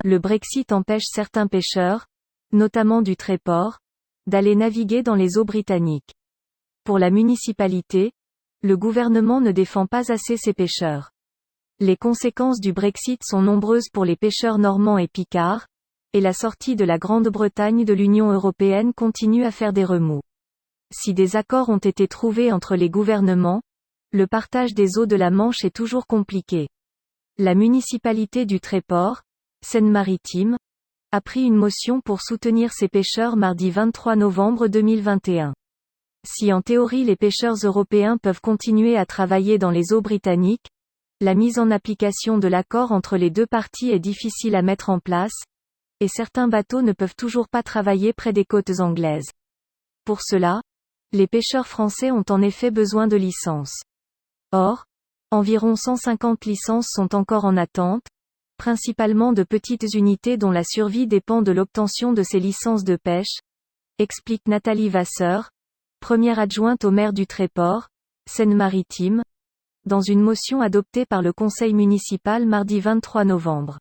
Le Brexit empêche certains pêcheurs, notamment du Tréport, d'aller naviguer dans les eaux britanniques. Pour la municipalité, le gouvernement ne défend pas assez ses pêcheurs. Les conséquences du Brexit sont nombreuses pour les pêcheurs normands et picards, et la sortie de la Grande-Bretagne de l'Union européenne continue à faire des remous. Si des accords ont été trouvés entre les gouvernements, le partage des eaux de la Manche est toujours compliqué. La municipalité du Tréport, Seine-Maritime, a pris une motion pour soutenir ses pêcheurs mardi 23 novembre 2021. Si en théorie les pêcheurs européens peuvent continuer à travailler dans les eaux britanniques, la mise en application de l'accord entre les deux parties est difficile à mettre en place, et certains bateaux ne peuvent toujours pas travailler près des côtes anglaises. Pour cela, les pêcheurs français ont en effet besoin de licences. Or, environ 150 licences sont encore en attente, principalement de petites unités dont la survie dépend de l'obtention de ces licences de pêche, explique Nathalie Vasseur, première adjointe au maire du Tréport, Seine-Maritime, dans une motion adoptée par le conseil municipal mardi 23 novembre.